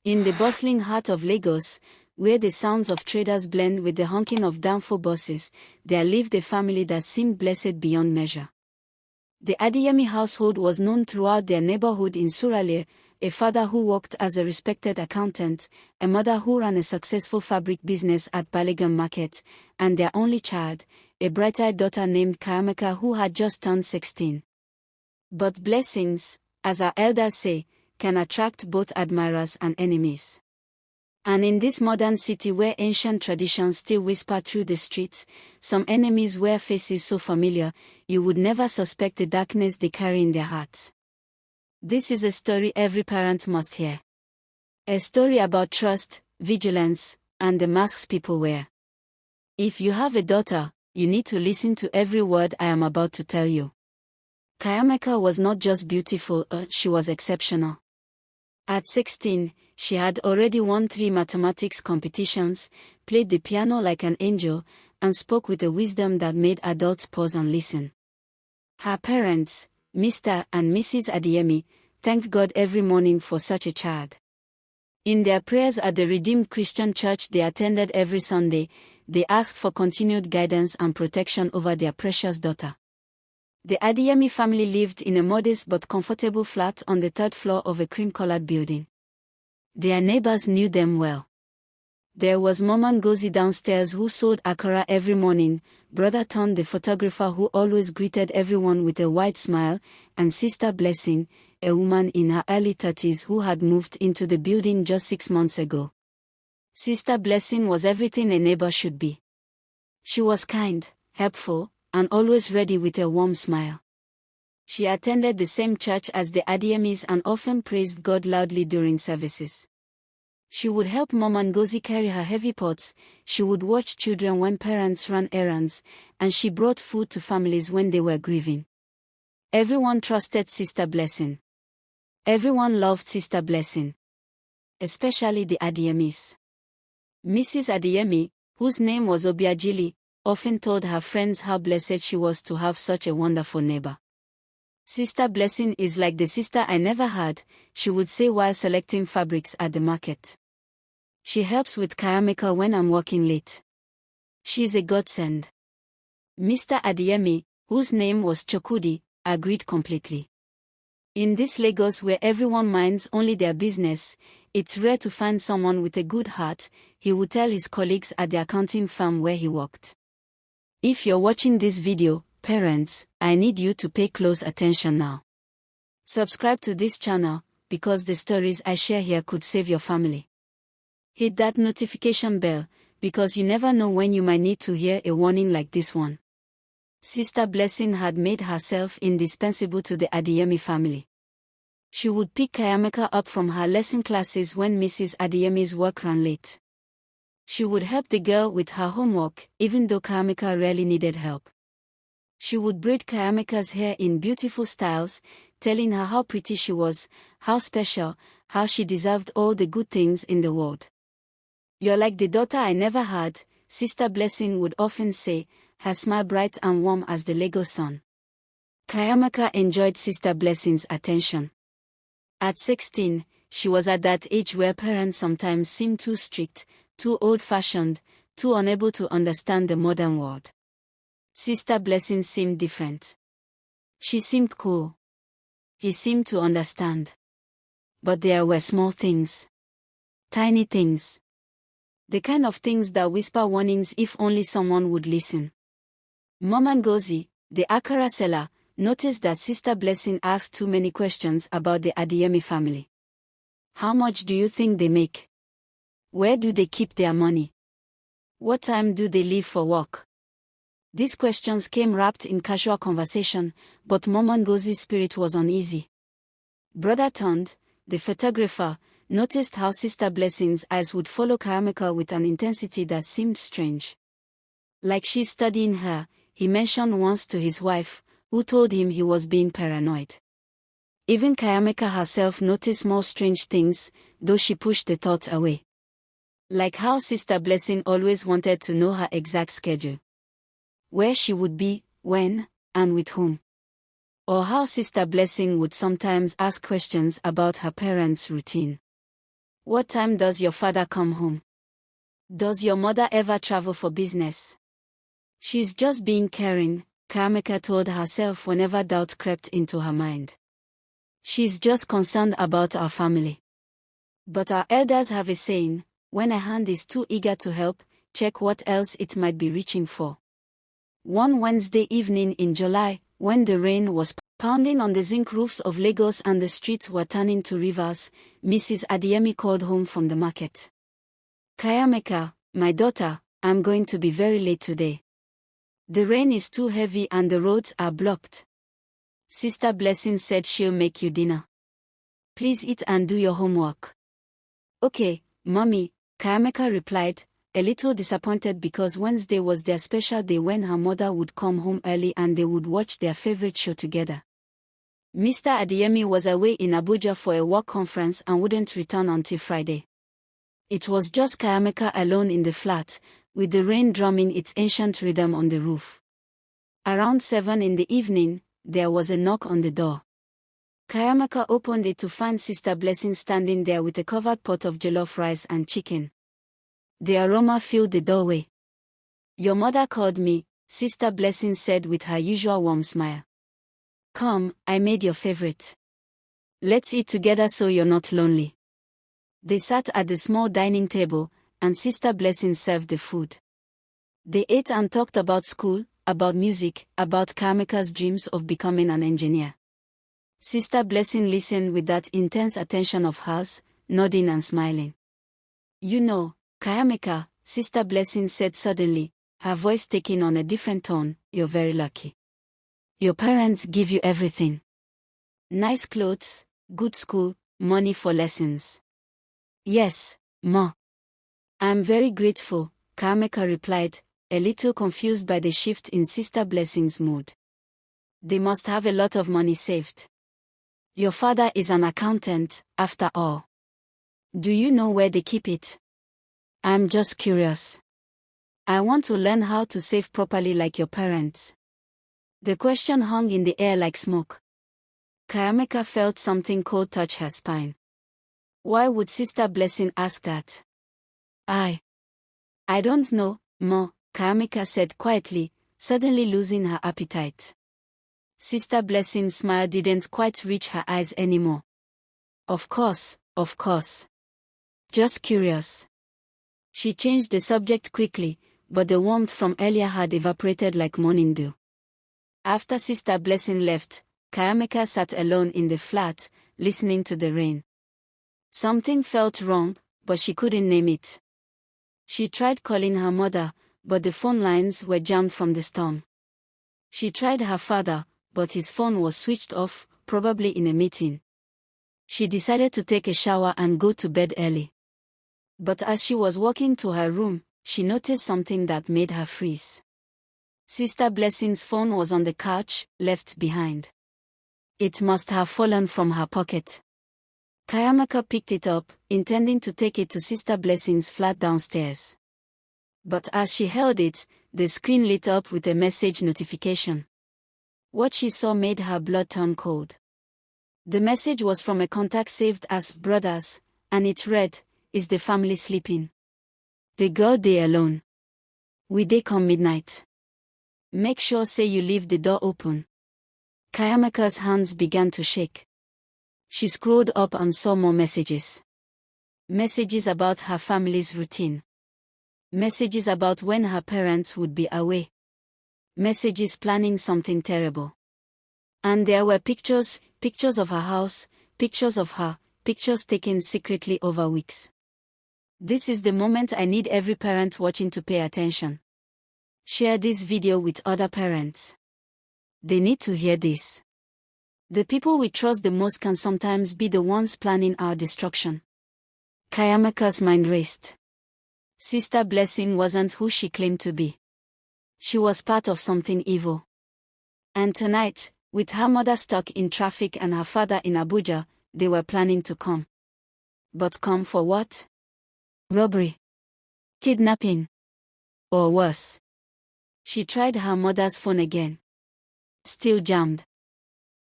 In the bustling heart of Lagos, where the sounds of traders blend with the honking of downfall buses, there lived a family that seemed blessed beyond measure. The Adeyemi household was known throughout their neighborhood in Suralere, a father who worked as a respected accountant, a mother who ran a successful fabric business at Balogun Market, and their only child, a bright-eyed daughter named Chiamaka who had just turned 16. But blessings, as our elders say, can attract both admirers and enemies. And in this modern city where ancient traditions still whisper through the streets, some enemies wear faces so familiar, you would never suspect the darkness they carry in their hearts. This is a story every parent must hear. A story about trust, vigilance, and the masks people wear. If you have a daughter, you need to listen to every word I am about to tell you. Chiamaka was not just beautiful, she was exceptional. At 16, she had already won 3 mathematics competitions, played the piano like an angel, and spoke with a wisdom that made adults pause and listen. Her parents, Mr. and Mrs. Adeyemi, thanked God every morning for such a child. In their prayers at the Redeemed Christian Church they attended every Sunday, they asked for continued guidance and protection over their precious daughter. The Adeyemi family lived in a modest but comfortable flat on the 3rd floor of a cream-colored building. Their neighbors knew them well. There was Mama Ngozi downstairs who sold akara every morning, Brother Ton the photographer who always greeted everyone with a wide smile, and Sister Blessing, a woman in her early 30s who had moved into the building just 6 months ago. Sister Blessing was everything a neighbor should be. She was kind, helpful, and always ready with a warm smile. She attended the same church as the Adeyemis and often praised God loudly during services. She would help Mama Ngozi carry her heavy pots, she would watch children when parents ran errands, and she brought food to families when they were grieving. Everyone trusted Sister Blessing. Everyone loved Sister Blessing. Especially the Adeyemis. Mrs. Adeyemi, whose name was Obiajili, often told her friends how blessed she was to have such a wonderful neighbor. Sister Blessing is like the sister I never had, she would say while selecting fabrics at the market. She helps with Chiamaka when I'm working late. She's a godsend. Mr. Adeyemi, whose name was Chokudi, agreed completely. In this Lagos where everyone minds only their business, it's rare to find someone with a good heart, he would tell his colleagues at the accounting firm where he worked. If you're watching this video, parents, I need you to pay close attention now. Subscribe to this channel, because the stories I share here could save your family. Hit that notification bell, because you never know when you might need to hear a warning like this one. Sister Blessing had made herself indispensable to the Adeyemi family. She would pick Chiamaka up from her lesson classes when Mrs. Adeyemi's work ran late. She would help the girl with her homework, even though Chiamaka rarely needed help. She would braid Chiamaka's hair in beautiful styles, telling her how pretty she was, how special, how she deserved all the good things in the world. You're like the daughter I never had, Sister Blessing would often say, her smile bright and warm as the Lagos sun. Chiamaka enjoyed Sister Blessing's attention. At 16, she was at that age where parents sometimes seem too strict, too old-fashioned, too unable to understand the modern world. Sister Blessing seemed different. She seemed cool. He seemed to understand. But there were small things. Tiny things. The kind of things that whisper warnings if only someone would listen. Mama Ngozi, the akara seller, noticed that Sister Blessing asked too many questions about the Adeyemi family. How much do you think they make? Where do they keep their money? What time do they leave for work? These questions came wrapped in casual conversation, but Mama Ngozi's spirit was uneasy. Brother Ton, the photographer, noticed how Sister Blessing's eyes would follow Chiamaka with an intensity that seemed strange. Like she's studying her, he mentioned once to his wife, who told him he was being paranoid. Even Chiamaka herself noticed more strange things, though she pushed the thoughts away. Like how Sister Blessing always wanted to know her exact schedule. Where she would be, when, and with whom. Or how Sister Blessing would sometimes ask questions about her parents' routine. What time does your father come home? Does your mother ever travel for business? She's just being caring, Chiamaka told herself whenever doubt crept into her mind. She's just concerned about our family. But our elders have a saying, when a hand is too eager to help, check what else it might be reaching for. One Wednesday evening in July, when the rain was pounding on the zinc roofs of Lagos and the streets were turning to rivers, Mrs. Adeyemi called home from the market. Chiamaka, my daughter, I'm going to be very late today. The rain is too heavy and the roads are blocked. Sister Blessing said she'll make you dinner. Please eat and do your homework. Okay, Mommy, Chiamaka replied, a little disappointed because Wednesday was their special day when her mother would come home early and they would watch their favorite show together. Mr. Adeyemi was away in Abuja for a work conference and wouldn't return until Friday. It was just Chiamaka alone in the flat, with the rain drumming its ancient rhythm on the roof. Around 7 in the evening, there was a knock on the door. Chiamaka opened it to find Sister Blessing standing there with a covered pot of jollof rice and chicken. The aroma filled the doorway. Your mother called me, Sister Blessing said with her usual warm smile. Come, I made your favorite. Let's eat together so you're not lonely. They sat at the small dining table, and Sister Blessing served the food. They ate and talked about school, about music, about Chiamaka's dreams of becoming an engineer. Sister Blessing listened with that intense attention of hers, nodding and smiling. You know, Chiamaka, Sister Blessing said suddenly, her voice taking on a different tone, you're very lucky. Your parents give you everything. Nice clothes, good school, money for lessons. Yes, Ma. I'm very grateful, Chiamaka replied, a little confused by the shift in Sister Blessing's mood. They must have a lot of money saved. Your father is an accountant, after all. Do you know where they keep it? I'm just curious. I want to learn how to save properly like your parents. The question hung in the air like smoke. Chiamaka felt something cold touch her spine. Why would Sister Blessing ask that? I don't know, Ma, Chiamaka said quietly, suddenly losing her appetite. Sister Blessing's smile didn't quite reach her eyes anymore. Of course. Just curious. She changed the subject quickly, but the warmth from earlier had evaporated like morning dew. After Sister Blessing left, Chiamaka sat alone in the flat, listening to the rain. Something felt wrong, but she couldn't name it. She tried calling her mother, but the phone lines were jammed from the storm. She tried her father, but his phone was switched off, probably in a meeting. She decided to take a shower and go to bed early. But as she was walking to her room, she noticed something that made her freeze. Sister Blessing's phone was on the couch, left behind. It must have fallen from her pocket. Chiamaka picked it up, intending to take it to Sister Blessing's flat downstairs. But as she held it, the screen lit up with a message notification. What she saw made her blood turn cold. The message was from a contact saved as Brothers, and it read, Is the family sleeping? The girl dey alone. We dey come midnight. Make sure say you leave the door open. Chiamaka's hands began to shake. She scrolled up and saw more messages. Messages about her family's routine. Messages about when her parents would be away. Messages planning something terrible. And there were pictures of her house, pictures of her, pictures taken secretly over weeks. This is the moment I need every parent watching to pay attention. Share this video with other parents. They need to hear this. The people we trust the most can sometimes be the ones planning our destruction. Chiamaka's mind raced. Sister Blessing wasn't who she claimed to be. She was part of something evil. And tonight, with her mother stuck in traffic and her father in Abuja, they were planning to come. But come for what? Robbery? Kidnapping? Or worse? She tried her mother's phone again. Still jammed.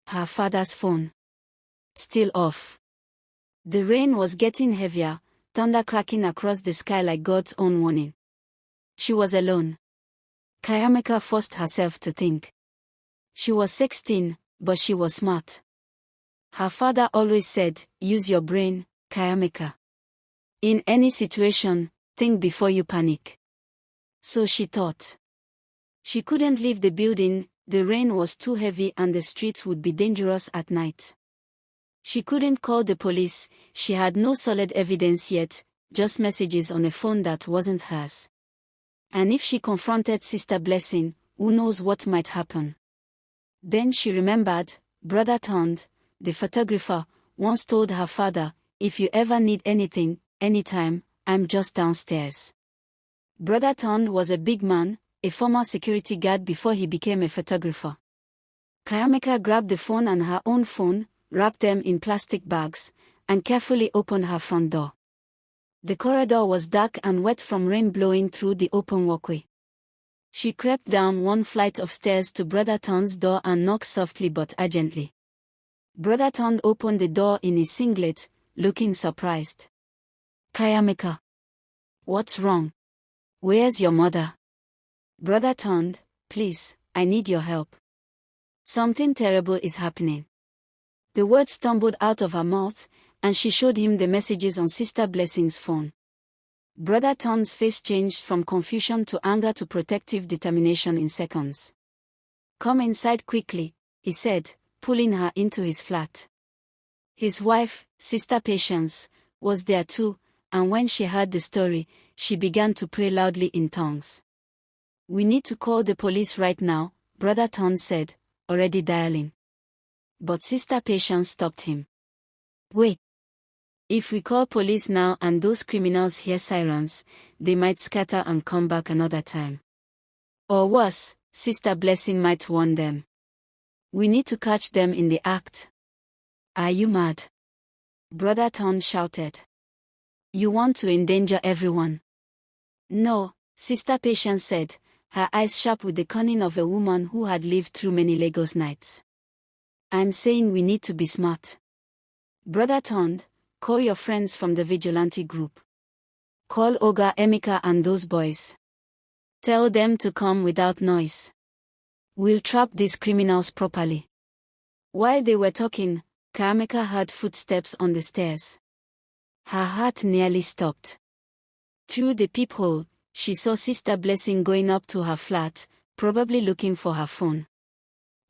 Her father's phone. Still off. The rain was getting heavier, thunder cracking across the sky like God's own warning. She was alone. Chiamaka forced herself to think. She was 16, but she was smart. Her father always said, use your brain, Chiamaka. In any situation, think before you panic. So she thought. She couldn't leave the building, the rain was too heavy and the streets would be dangerous at night. She couldn't call the police, she had no solid evidence yet, just messages on a phone that wasn't hers. And if she confronted Sister Blessing, who knows what might happen? Then she remembered, Brother Tond, the photographer, once told her father, if you ever need anything, anytime, I'm just downstairs. Brother Tond was a big man, a former security guard before he became a photographer. Chiamaka grabbed the phone and her own phone, wrapped them in plastic bags, and carefully opened her front door. The corridor was dark and wet from rain blowing through the open walkway. She crept down one flight of stairs to Brother Tond's door and knocked softly but urgently. Brother Tond opened the door in his singlet, looking surprised. Chiamaka. What's wrong? Where's your mother? Brother Tond, please, I need your help. Something terrible is happening. The words stumbled out of her mouth, and she showed him the messages on Sister Blessing's phone. Brother Tond's face changed from confusion to anger to protective determination in seconds. Come inside quickly, he said, pulling her into his flat. His wife, Sister Patience, was there too, and when she heard the story, she began to pray loudly in tongues. We need to call the police right now, Brother Tond said, already dialing. But Sister Patience stopped him. Wait. If we call police now and those criminals hear sirens, they might scatter and come back another time. Or worse, Sister Blessing might warn them. We need to catch them in the act. Are you mad? Brother Tond shouted. You want to endanger everyone? No, Sister Patience said, her eyes sharp with the cunning of a woman who had lived through many Lagos nights. I'm saying we need to be smart. Brother Tond, call your friends from the vigilante group. Call Oga Emeka and those boys. Tell them to come without noise. We'll trap these criminals properly. While they were talking, Chiamaka heard footsteps on the stairs. Her heart nearly stopped. Through the peephole, she saw Sister Blessing going up to her flat, probably looking for her phone.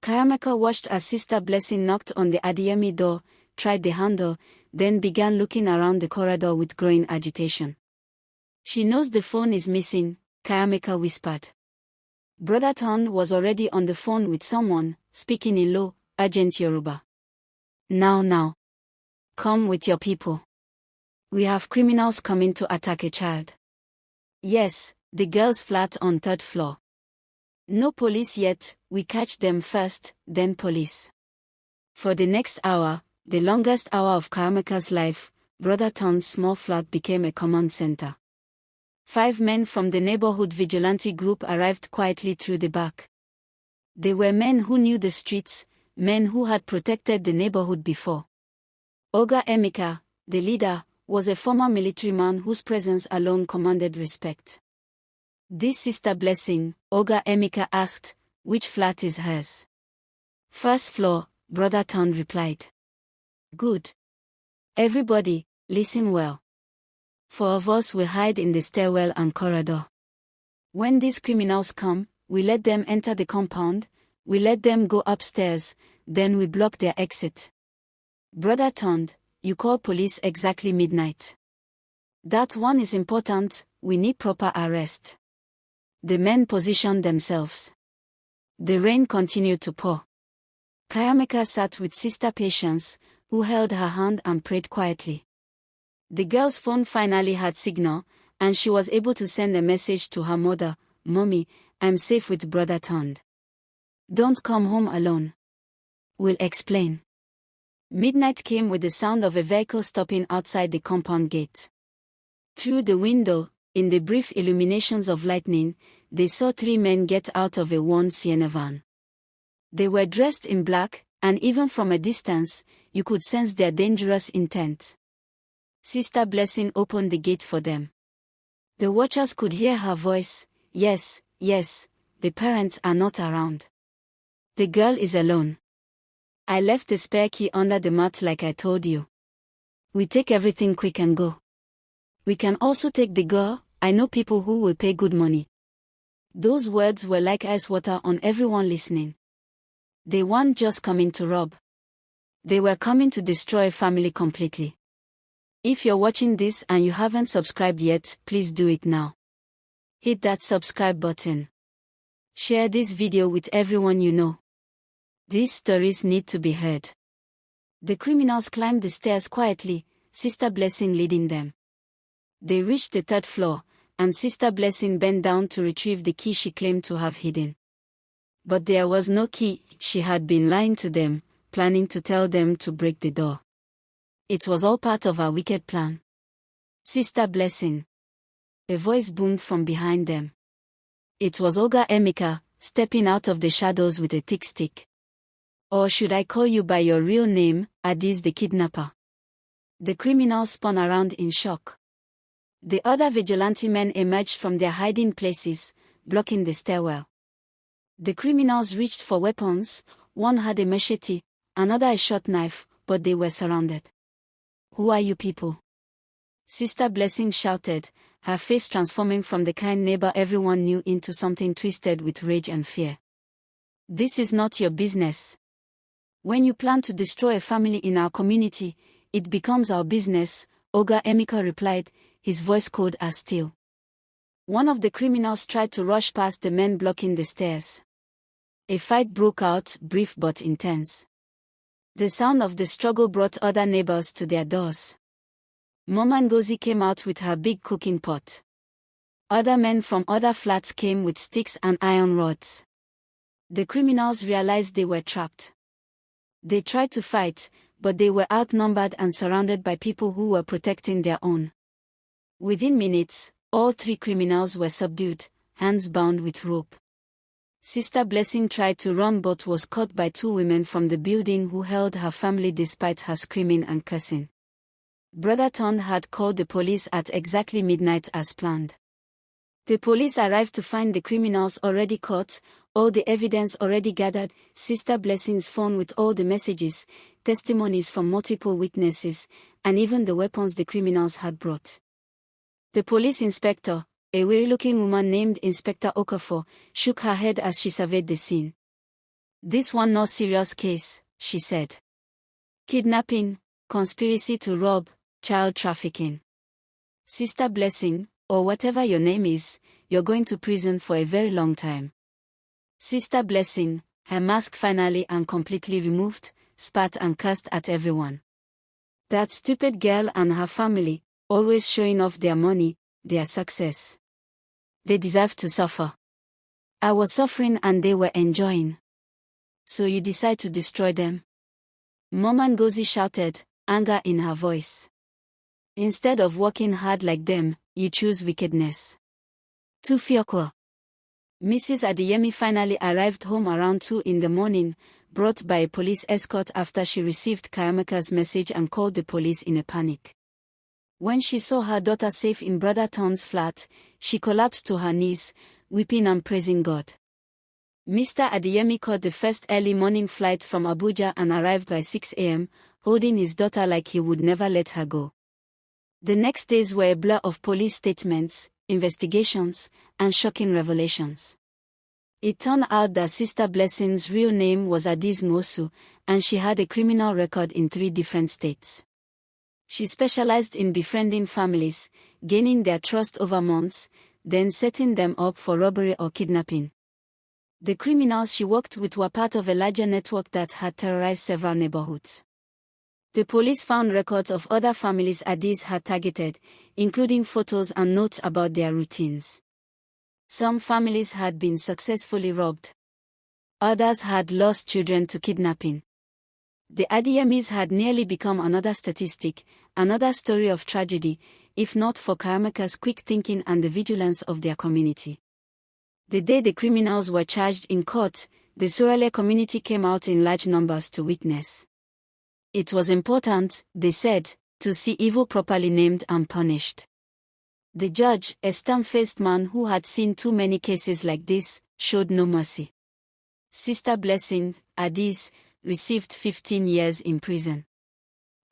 Chiamaka watched as Sister Blessing knocked on the Adeyemi door, tried the handle, then began looking around the corridor with growing agitation. She knows the phone is missing, Chiamaka whispered. Brother Tond was already on the phone with someone, speaking in low, urgent Yoruba. Now. Come with your people. We have criminals coming to attack a child. Yes, the girl's flat on 3rd floor. No police yet, we catch them first, then police. For the next hour, the longest hour of Chiamaka's life, Brother Tond's small flat became a command center. 5 men from the neighborhood vigilante group arrived quietly through the back. They were men who knew the streets, men who had protected the neighborhood before. Oga Emeka, the leader, was a former military man whose presence alone commanded respect. This Sister Blessing, Oga Emeka asked, which flat is hers? 1st floor, Brother Tond replied. Good. Everybody, listen well. 4 of us will hide in the stairwell and corridor. When these criminals come, we let them enter the compound, we let them go upstairs, then we block their exit. Brother Tond, you call police exactly midnight. That one is important, we need proper arrest. The men positioned themselves. The rain continued to pour. Chiamaka sat with Sister Patience, who held her hand and prayed quietly. The girl's phone finally had signal, and she was able to send a message to her mother, Mommy, I'm safe with Brother Tond. Don't come home alone. We'll explain. Midnight came with the sound of a vehicle stopping outside the compound gate. Through the window, in the brief illuminations of lightning, they saw 3 men get out of a worn Sienna van. They were dressed in black, and even from a distance, you could sense their dangerous intent. Sister Blessing opened the gate for them. The watchers could hear her voice. Yes, yes, the parents are not around. The girl is alone. I left the spare key under the mat like I told you. We take everything quick and go. We can also take the girl. I know people who will pay good money. Those words were like ice water on everyone listening. They weren't just coming to rob. They were coming to destroy a family completely. If you're watching this and you haven't subscribed yet, please do it now. Hit that subscribe button. Share this video with everyone you know. These stories need to be heard. The criminals climbed the stairs quietly, Sister Blessing leading them. They reached the 3rd floor, and Sister Blessing bent down to retrieve the key she claimed to have hidden. But there was no key. She had been lying to them, planning to tell them to break the door. It was all part of her wicked plan. Sister Blessing. A voice boomed from behind them. It was Emeka, stepping out of the shadows with a thick stick. Or should I call you by your real name, Adis the kidnapper? The criminals spun around in shock. The other vigilante men emerged from their hiding places, blocking the stairwell. The criminals reached for weapons. One had a machete, another a short knife, but they were surrounded. Who are you people? Sister Blessing shouted, her face transforming from the kind neighbor everyone knew into something twisted with rage and fear. This is not your business. When you plan to destroy a family in our community, it becomes our business, Emeka replied, his voice cold as steel. One of the criminals tried to rush past the men blocking the stairs. A fight broke out, brief but intense. The sound of the struggle brought other neighbors to their doors. Mama Ngozi came out with her big cooking pot. Other men from other flats came with sticks and iron rods. The criminals realized they were trapped. They tried to fight, but they were outnumbered and surrounded by people who were protecting their own. Within minutes, all 3 criminals were subdued, hands bound with rope. Sister Blessing tried to run but was caught by 2 women from the building who held her family despite her screaming and cursing. Brother Ton had called the police at exactly midnight as planned. The police arrived to find the criminals already caught, all the evidence already gathered, Sister Blessing's phone with all the messages, testimonies from multiple witnesses, and even the weapons the criminals had brought. The police inspector, a weary-looking woman named Inspector Okafor, shook her head as she surveyed the scene. This one no serious case, she said. Kidnapping, conspiracy to rob, child trafficking. Sister Blessing, or whatever your name is, you're going to prison for a very long time. Sister Blessing, her mask finally and completely removed, spat and cursed at everyone. That stupid girl and her family, always showing off their money, their success. They deserve to suffer. I was suffering and they were enjoying. So you decide to destroy them? Mama Ngozi shouted, anger in her voice. Instead of working hard like them, you choose wickedness. Tufiokwa. Mrs. Adeyemi finally arrived home around 2 in the morning, brought by a police escort after she received Chiamaka's message and called the police in a panic. When she saw her daughter safe in Brother Ton's flat, she collapsed to her knees, weeping and praising God. Mr. Adeyemi caught the first early morning flight from Abuja and arrived by 6 a.m., holding his daughter like he would never let her go. The next days were a blur of police statements, investigations, and shocking revelations. It turned out that Sister Blessing's real name was Adis Nwosu, and she had a criminal record in 3 different states. She specialized in befriending families, gaining their trust over months, then setting them up for robbery or kidnapping. The criminals she worked with were part of a larger network that had terrorized several neighborhoods. The police found records of other families Adis had targeted, including photos and notes about their routines. Some families had been successfully robbed. Others had lost children to kidnapping. The Adeyemis had nearly become another statistic, another story of tragedy, if not for Chiamaka's quick thinking and the vigilance of their community. The day the criminals were charged in court, the Surale community came out in large numbers to witness. It was important, they said, to see evil properly named and punished. The judge, a stern-faced man who had seen too many cases like this, showed no mercy. Sister Blessing, Adis, received 15 years in prison.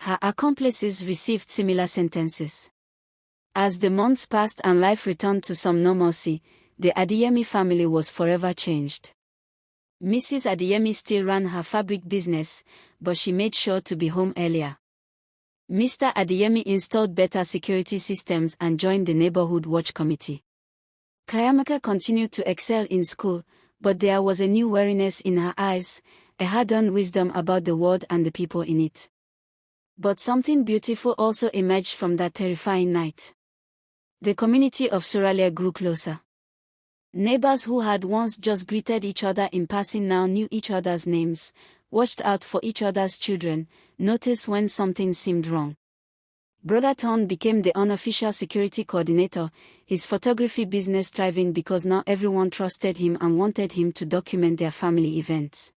Her accomplices received similar sentences. As the months passed and life returned to some normalcy, the Adeyemi family was forever changed. Mrs. Adeyemi still ran her fabric business, but she made sure to be home earlier. Mr. Adeyemi installed better security systems and joined the neighborhood watch committee. Chiamaka continued to excel in school, but there was a new wariness in her eyes, a hard-earned wisdom about the world and the people in it. But something beautiful also emerged from that terrifying night. The community of Suralia grew closer. Neighbors who had once just greeted each other in passing now knew each other's names, watched out for each other's children, noticed when something seemed wrong. Brother Ton became the unofficial security coordinator, his photography business thriving because now everyone trusted him and wanted him to document their family events.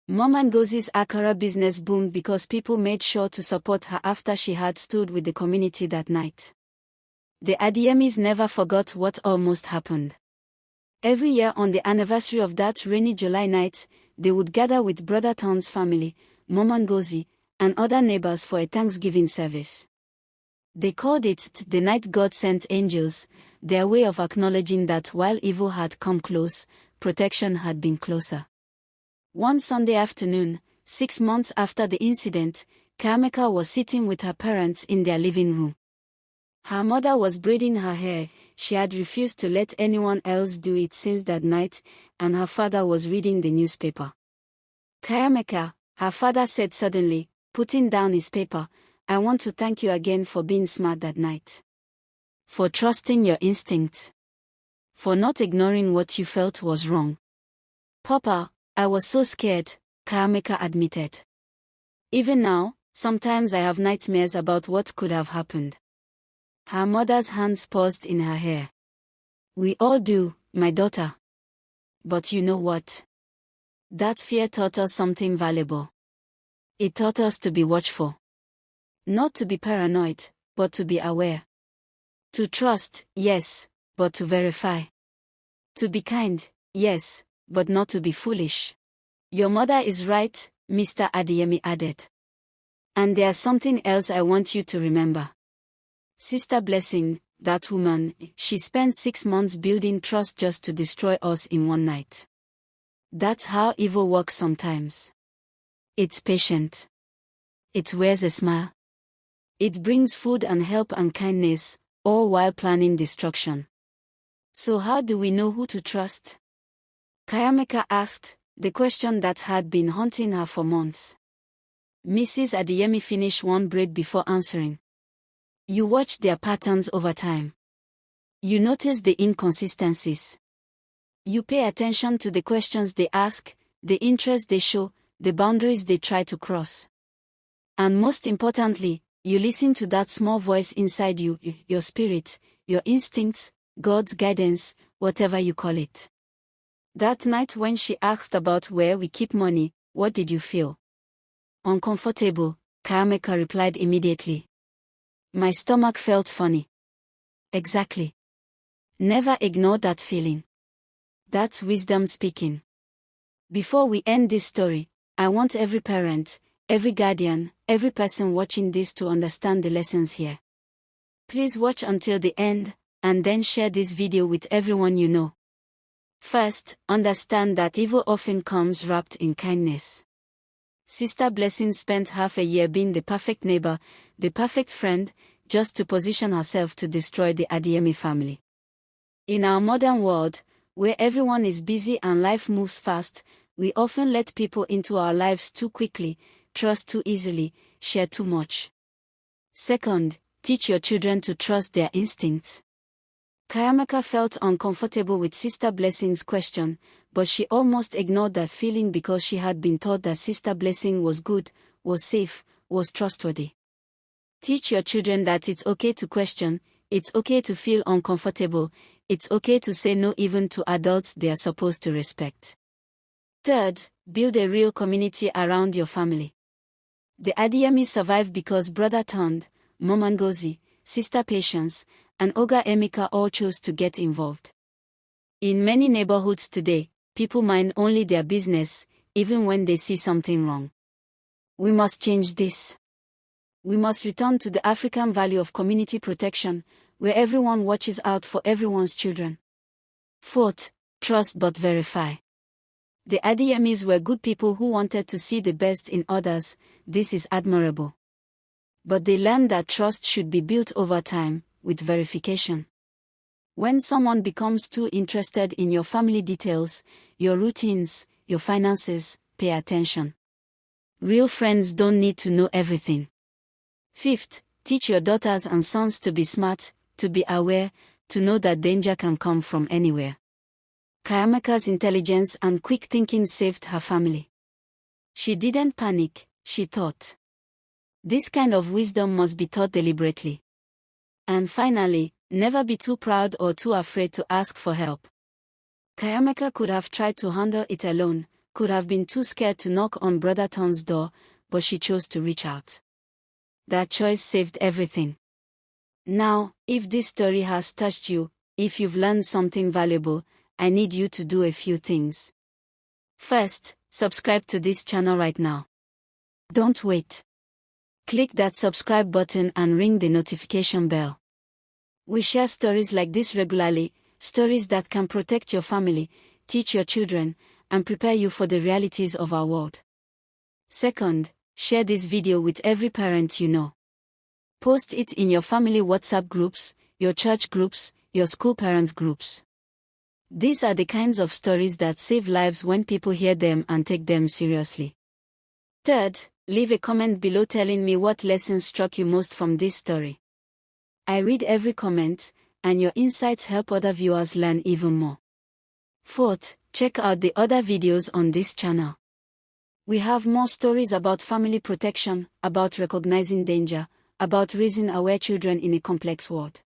Mom Ngozi's Akara business boomed because people made sure to support her after she had stood with the community that night. The Adeyemis never forgot what almost happened. Every year on the anniversary of that rainy July night, they would gather with Brother Ton's family, Mom Ngozi, and other neighbors for a Thanksgiving service. They called it the night God sent angels, their way of acknowledging that while evil had come close, protection had been closer. One Sunday afternoon, 6 months after the incident, Chiamaka was sitting with her parents in their living room. Her mother was braiding her hair. She had refused to let anyone else do it since that night, and her father was reading the newspaper. Chiamaka, her father said suddenly, putting down his paper, I want to thank you again for being smart that night. For trusting your instincts. For not ignoring what you felt was wrong. Papa, I was so scared, Chiamaka admitted. Even now, sometimes I have nightmares about what could have happened. Her mother's hands paused in her hair. We all do, my daughter. But you know what? That fear taught us something valuable. It taught us to be watchful. Not to be paranoid, but to be aware. To trust, yes, but to verify. To be kind, yes, but not to be foolish. Your mother is right, Mr. Adeyemi added. And there's something else I want you to remember. Sister Blessing, that woman, she spent 6 months building trust just to destroy us in one night. That's how evil works sometimes. It's patient. It wears a smile. It brings food and help and kindness, all while planning destruction. So how do we know who to trust? Chiamaka asked, the question that had been haunting her for months. Mrs. Adeyemi finished one braid before answering. You watch their patterns over time. You notice the inconsistencies. You pay attention to the questions they ask, the interest they show, the boundaries they try to cross. And most importantly, you listen to that small voice inside you, your spirit, your instincts, God's guidance, whatever you call it. That night when she asked about where we keep money, what did you feel? Uncomfortable, Chiamaka replied immediately. My stomach felt funny. Exactly. Never ignore that feeling. That's wisdom speaking. Before we end this story, I want every parent, every guardian, every person watching this to understand the lessons here. Please watch until the end, and then share this video with everyone you know. First, understand that evil often comes wrapped in kindness. Sister Blessing spent half a year being the perfect neighbor, the perfect friend, just to position herself to destroy the Adeyemi family. In our modern world, where everyone is busy and life moves fast, we often let people into our lives too quickly, trust too easily, share too much. Second, teach your children to trust their instincts. Chiamaka felt uncomfortable with Sister Blessing's question, but she almost ignored that feeling because she had been taught that Sister Blessing was good, was safe, was trustworthy. Teach your children that it's okay to question, it's okay to feel uncomfortable, it's okay to say no even to adults they are supposed to respect. Third, build a real community around your family. The Adeyemi survived because brother turned, Mom Ngozi, sister Patience, and Oga Emeka all chose to get involved. In many neighborhoods today, people mind only their business, even when they see something wrong. We must change this. We must return to the African value of community protection, where everyone watches out for everyone's children. Fourth, trust but verify. The Adeyemis were good people who wanted to see the best in others. This is admirable. But they learned that trust should be built over time, with verification. When someone becomes too interested in your family details, your routines, your finances, pay attention. Real friends don't need to know everything. Fifth, teach your daughters and sons to be smart, to be aware, to know that danger can come from anywhere. Chiamaka's intelligence and quick thinking saved her family. She didn't panic, she thought. This kind of wisdom must be taught deliberately. And finally, never be too proud or too afraid to ask for help. Chiamaka could have tried to handle it alone, could have been too scared to knock on Brother Tom's door, but she chose to reach out. That choice saved everything. Now, if this story has touched you, if you've learned something valuable, I need you to do a few things. First, subscribe to this channel right now. Don't wait. Click that subscribe button and ring the notification bell. We share stories like this regularly, stories that can protect your family, teach your children, and prepare you for the realities of our world. Second, share this video with every parent you know. Post it in your family WhatsApp groups, your church groups, your school parent groups. These are the kinds of stories that save lives when people hear them and take them seriously. Third, leave a comment below telling me what lessons struck you most from this story. I read every comment, and your insights help other viewers learn even more. Fourth, check out the other videos on this channel. We have more stories about family protection, about recognizing danger, about raising aware children in a complex world.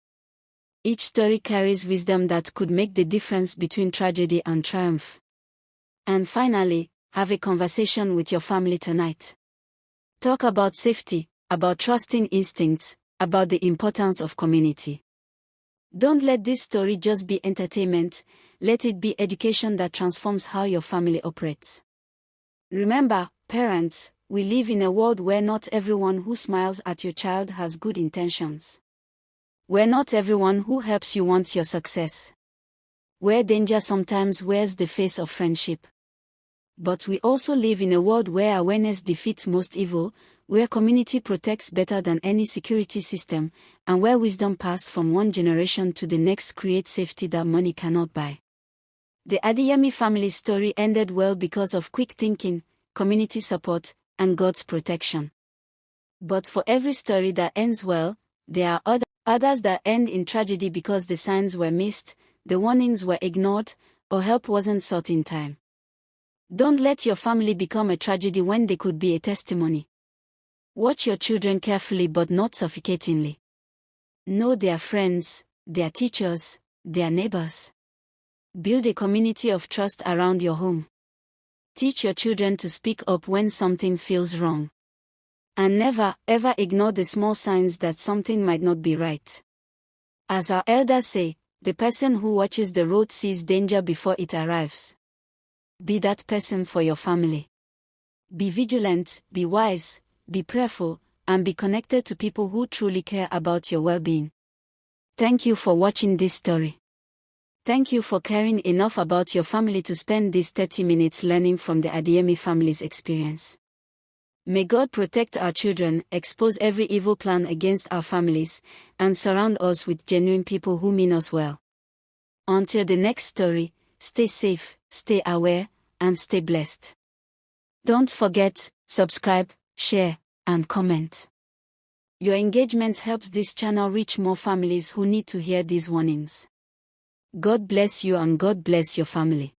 Each story carries wisdom that could make the difference between tragedy and triumph. And finally, have a conversation with your family tonight. Talk about safety, about trusting instincts, about the importance of community. Don't let this story just be entertainment, let it be education that transforms how your family operates. Remember, parents, we live in a world where not everyone who smiles at your child has good intentions. Where not everyone who helps you wants your success. Where danger sometimes wears the face of friendship. But we also live in a world where awareness defeats most evil, where community protects better than any security system, and where wisdom passed from one generation to the next creates safety that money cannot buy. The Adeyemi family story ended well because of quick thinking, community support, and God's protection. But for every story that ends well, there are others that end in tragedy because the signs were missed, the warnings were ignored, or help wasn't sought in time. Don't let your family become a tragedy when they could be a testimony. Watch your children carefully but not suffocatingly. Know their friends, their teachers, their neighbors. Build a community of trust around your home. Teach your children to speak up when something feels wrong. And never, ever ignore the small signs that something might not be right. As our elders say, the person who watches the road sees danger before it arrives. Be that person for your family. Be vigilant, be wise, be prayerful, and be connected to people who truly care about your well-being. Thank you for watching this story. Thank you for caring enough about your family to spend these 30 minutes learning from the Adeyemi family's experience. May God protect our children, expose every evil plan against our families, and surround us with genuine people who mean us well. Until the next story, stay safe, stay aware, and stay blessed. Don't forget, subscribe, share, and comment. Your engagement helps this channel reach more families who need to hear these warnings. God bless you and God bless your family.